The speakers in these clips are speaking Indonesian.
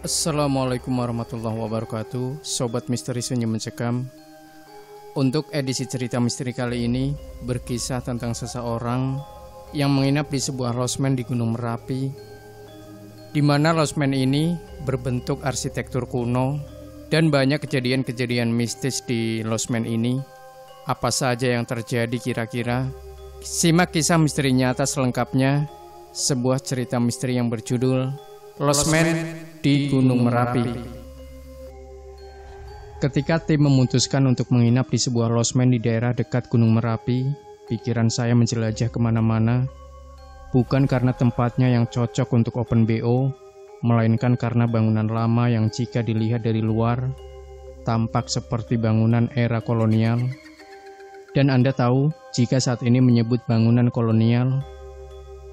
Assalamualaikum warahmatullahi wabarakatuh, Sobat Misteri Sunyi Mencekam. Untuk edisi cerita misteri kali ini berkisah tentang seseorang yang menginap di sebuah losmen di Gunung Merapi, di mana losmen ini berbentuk arsitektur kuno dan banyak kejadian-kejadian mistis di losmen ini. Apa saja yang terjadi kira-kira? Simak kisah misteri nyata selengkapnya, sebuah cerita misteri yang berjudul Losmen di Gunung Merapi. Ketika tim memutuskan untuk menginap di sebuah losmen di daerah dekat Gunung Merapi, pikiran saya menjelajah kemana-mana, bukan karena tempatnya yang cocok untuk open BO, melainkan karena bangunan lama yang jika dilihat dari luar, tampak seperti bangunan era kolonial. Dan Anda tahu, jika saat ini menyebut bangunan kolonial,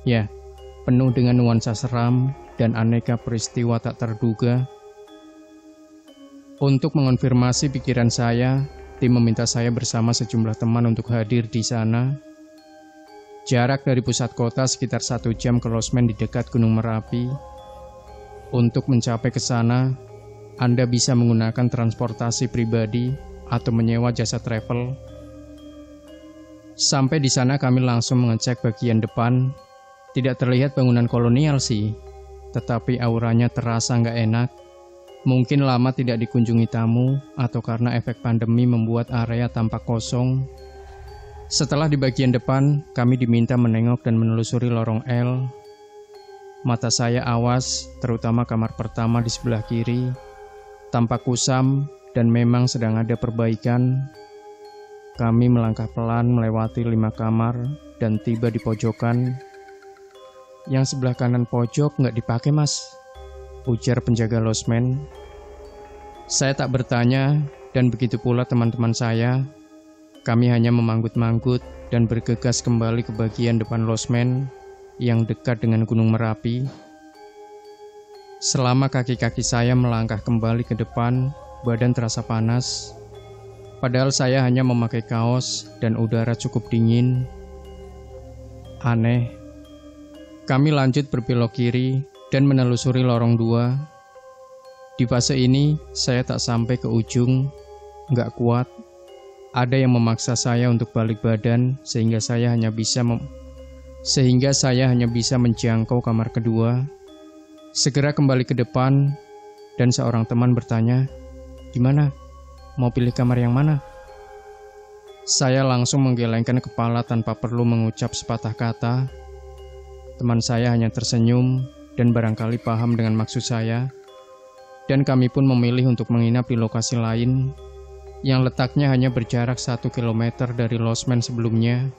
ya, penuh dengan nuansa seram dan aneka peristiwa tak terduga. Untuk mengonfirmasi pikiran saya, tim meminta saya bersama sejumlah teman untuk hadir di sana. Jarak dari pusat kota sekitar 1 jam ke losmen di dekat Gunung Merapi. Untuk mencapai ke sana, Anda bisa menggunakan transportasi pribadi atau menyewa jasa travel. Sampai di sana kami langsung mengecek bagian depan. Tidak terlihat bangunan kolonial sih, tetapi auranya terasa nggak enak. Mungkin lama tidak dikunjungi tamu, atau karena efek pandemi membuat area tampak kosong. Setelah di bagian depan, kami diminta menengok dan menelusuri lorong L. Mata saya awas, terutama kamar pertama di sebelah kiri. Tampak kusam dan memang sedang ada perbaikan. Kami melangkah pelan melewati 5 kamar dan tiba di pojokan. Yang sebelah kanan pojok nggak dipakai mas, ujar penjaga losmen. Saya tak bertanya dan begitu pula teman-teman saya. Kami hanya memanggut-manggut dan bergegas kembali ke bagian depan losmen yang dekat dengan Gunung Merapi. Selama kaki-kaki saya melangkah kembali ke depan, badan terasa panas. Padahal saya hanya memakai kaos dan udara cukup dingin. Aneh. Kami lanjut berbelok kiri dan menelusuri lorong 2. Di fase ini, saya tak sampai ke ujung, nggak kuat. Ada yang memaksa saya untuk balik badan sehingga saya hanya bisa menjangkau kamar kedua. Segera kembali ke depan dan seorang teman bertanya, "Gimana? Mau pilih kamar yang mana?" Saya langsung menggelengkan kepala tanpa perlu mengucap sepatah kata. Teman saya hanya tersenyum dan barangkali paham dengan maksud saya. Dan kami pun memilih untuk menginap di lokasi lain yang letaknya hanya berjarak 1 kilometer dari losmen sebelumnya,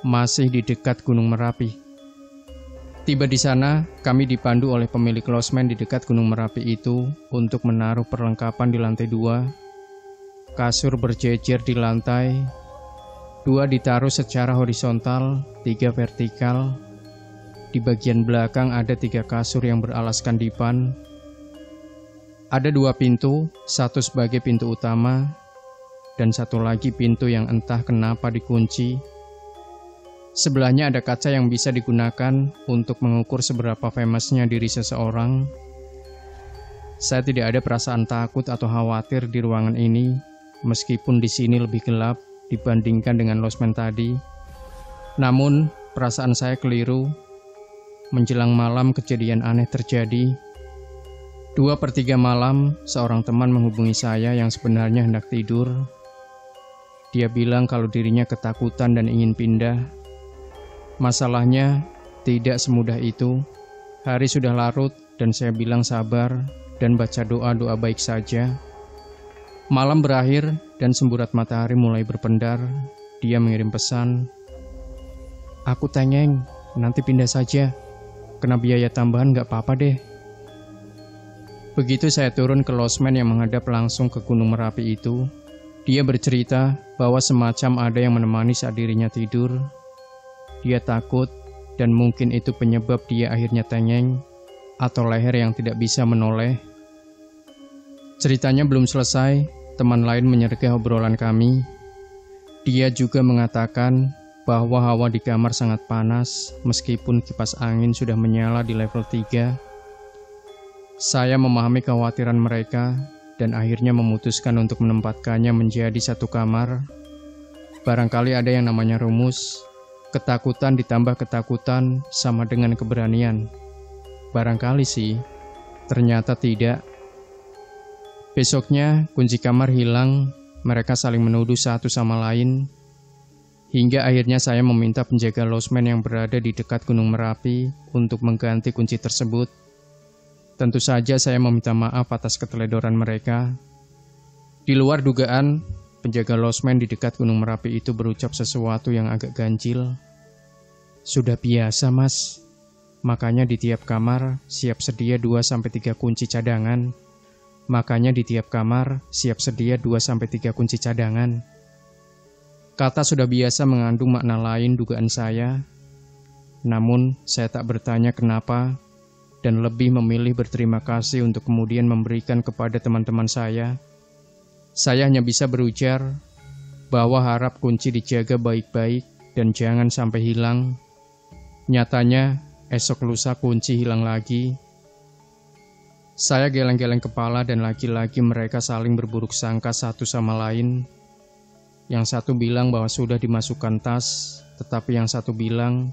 masih di dekat Gunung Merapi. Tiba di sana, kami dipandu oleh pemilik losmen di dekat Gunung Merapi itu untuk menaruh perlengkapan di lantai 2. Kasur berjejer di lantai, 2 ditaruh secara horizontal, 3 vertikal. Di bagian belakang ada 3 kasur yang beralaskan dipan. Ada 2 pintu, satu sebagai pintu utama, dan satu lagi pintu yang entah kenapa dikunci. Sebelahnya ada kaca yang bisa digunakan untuk mengukur seberapa famousnya diri seseorang. Saya tidak ada perasaan takut atau khawatir di ruangan ini, meskipun di sini lebih gelap dibandingkan dengan losmen tadi. Namun, perasaan saya keliru. Menjelang malam kejadian aneh terjadi. 2/3 malam, seorang teman menghubungi saya yang sebenarnya hendak tidur. Dia bilang kalau dirinya ketakutan dan ingin pindah. Masalahnya, tidak semudah itu. Hari sudah larut dan saya bilang sabar dan baca doa-doa baik saja. Malam berakhir dan semburat matahari mulai berpendar. Dia mengirim pesan, "Aku tengeng, nanti pindah saja. Kena biaya tambahan nggak apa-apa deh." Begitu saya turun ke losmen yang menghadap langsung ke Gunung Merapi itu, dia bercerita bahwa semacam ada yang menemani saat dirinya tidur. Dia takut dan mungkin itu penyebab dia akhirnya tengeng atau leher yang tidak bisa menoleh. Ceritanya belum selesai, teman lain menyergah obrolan kami. Dia juga mengatakan bahwa hawa di kamar sangat panas meskipun kipas angin sudah menyala di level 3. Saya memahami kekhawatiran mereka dan akhirnya memutuskan untuk menempatkannya menjadi satu kamar. Barangkali ada yang namanya rumus, ketakutan ditambah ketakutan sama dengan keberanian. Barangkali sih, ternyata tidak. Besoknya kunci kamar hilang, mereka saling menuduh satu sama lain. Hingga akhirnya saya meminta penjaga losmen yang berada di dekat Gunung Merapi untuk mengganti kunci tersebut. Tentu saja saya meminta maaf atas keteledoran mereka. Di luar dugaan, penjaga losmen di dekat Gunung Merapi itu berucap sesuatu yang agak ganjil. Sudah biasa, Mas. Makanya di tiap kamar siap sedia 2-3 kunci cadangan. Makanya di tiap kamar siap sedia 2-3 kunci cadangan. Kata sudah biasa mengandung makna lain dugaan saya. Namun saya tak bertanya kenapa dan lebih memilih berterima kasih untuk kemudian memberikan kepada teman-teman saya. Saya hanya bisa berujar bahwa harap kunci dijaga baik-baik dan jangan sampai hilang. Nyatanya esok lusa kunci hilang lagi. Saya geleng-geleng kepala dan lagi-lagi mereka saling berburuk sangka satu sama lain. Yang satu bilang bahwa sudah dimasukkan tas, tetapi yang satu bilang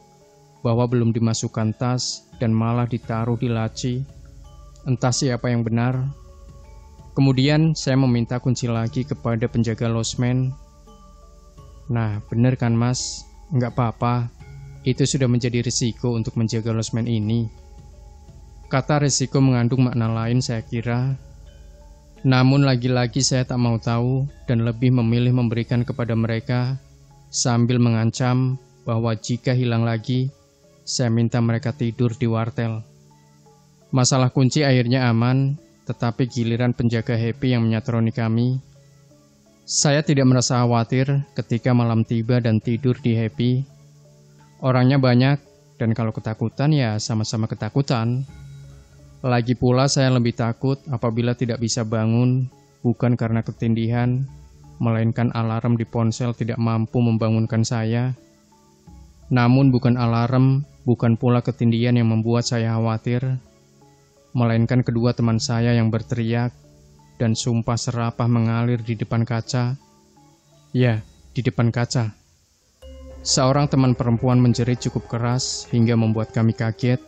bahwa belum dimasukkan tas dan malah ditaruh di laci. Entah siapa yang benar. Kemudian saya meminta kunci lagi kepada penjaga losmen. Nah, benar kan Mas? Enggak apa-apa. Itu sudah menjadi risiko untuk menjaga losmen ini. Kata risiko mengandung makna lain saya kira. Namun lagi-lagi saya tak mau tahu dan lebih memilih memberikan kepada mereka sambil mengancam bahwa jika hilang lagi, saya minta mereka tidur di wartel. Masalah kunci akhirnya aman, tetapi giliran penjaga Happy yang menyatroni kami. Saya tidak merasa khawatir ketika malam tiba dan tidur di Happy. Orangnya banyak, dan kalau ketakutan ya sama-sama ketakutan. Lagi pula saya lebih takut apabila tidak bisa bangun, bukan karena ketindihan, melainkan alarm di ponsel tidak mampu membangunkan saya. Namun bukan alarm, bukan pula ketindihan yang membuat saya khawatir, melainkan kedua teman saya yang berteriak dan sumpah serapah mengalir di depan kaca. Ya, di depan kaca. Seorang teman perempuan menjerit cukup keras hingga membuat kami kaget.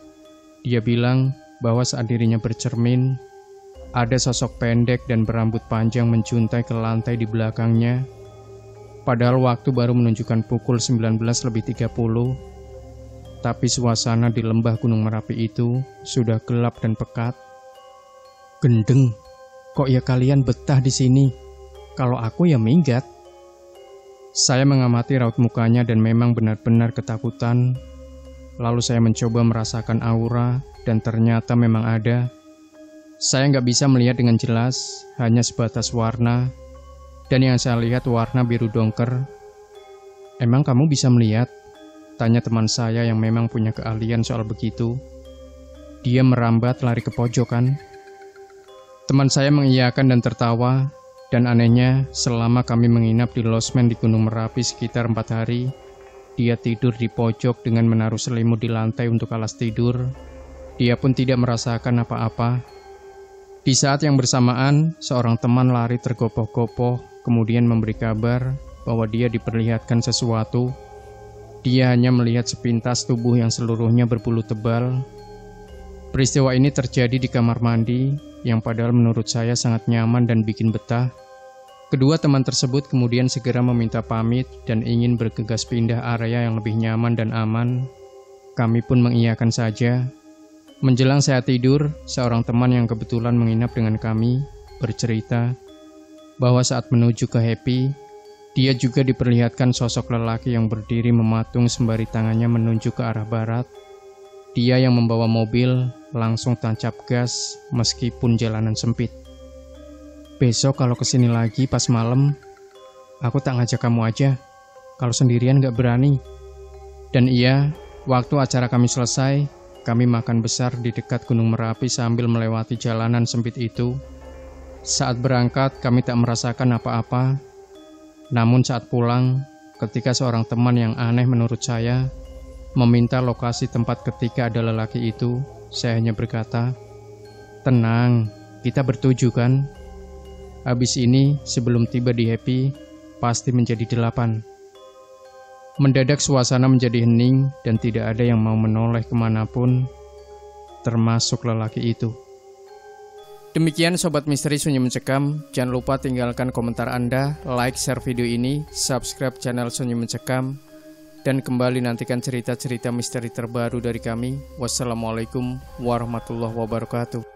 Dia bilang bahwa saat dirinya bercermin, ada sosok pendek dan berambut panjang menjuntai ke lantai di belakangnya. Padahal waktu baru menunjukkan pukul 19:30. Tapi suasana di lembah Gunung Merapi itu sudah gelap dan pekat. Gendeng, kok ya kalian betah di sini? Kalau aku ya minggat. Saya mengamati raut mukanya dan memang benar-benar ketakutan. Lalu saya mencoba merasakan aura dan ternyata memang ada. Saya nggak bisa melihat dengan jelas, hanya sebatas warna. Dan yang saya lihat warna biru dongker. Emang kamu bisa melihat? Tanya teman saya yang memang punya keahlian soal begitu. Dia merambat lari ke pojokan. Teman saya mengiyakan dan tertawa. Dan anehnya, selama kami menginap di losmen di Gunung Merapi sekitar 4 hari, dia tidur di pojok dengan menaruh selimut di lantai untuk alas tidur. Dia pun tidak merasakan apa-apa. Di saat yang bersamaan, seorang teman lari tergopoh-gopoh, kemudian memberi kabar bahwa dia diperlihatkan sesuatu. Dia hanya melihat sepintas tubuh yang seluruhnya berbulu tebal. Peristiwa ini terjadi di kamar mandi, yang padahal menurut saya sangat nyaman dan bikin betah. Kedua teman tersebut kemudian segera meminta pamit dan ingin bergegas pindah area yang lebih nyaman dan aman. Kami pun mengiyakan saja. Menjelang saya tidur, seorang teman yang kebetulan menginap dengan kami bercerita bahwa saat menuju ke Happy, dia juga diperlihatkan sosok lelaki yang berdiri mematung sembari tangannya menunjuk ke arah barat. Dia yang membawa mobil langsung tancap gas meskipun jalanan sempit. Besok kalau kesini lagi pas malam, aku tak ngajak kamu aja. Kalau sendirian gak berani. Dan iya, waktu acara kami selesai, kami makan besar di dekat Gunung Merapi sambil melewati jalanan sempit itu. Saat berangkat, kami tak merasakan apa-apa. Namun saat pulang, ketika seorang teman yang aneh menurut saya meminta lokasi tempat ketika ada lelaki itu, saya hanya berkata, Tenang, kita bertujuh kan? Habis ini, sebelum tiba di Happy, pasti menjadi 8. Mendadak suasana menjadi hening dan tidak ada yang mau menoleh kemanapun, termasuk lelaki itu. Demikian Sobat Misteri Sunyi Mencekam, jangan lupa tinggalkan komentar Anda, like, share video ini, subscribe channel Sunyi Mencekam, dan kembali nantikan cerita-cerita misteri terbaru dari kami. Wassalamualaikum warahmatullahi wabarakatuh.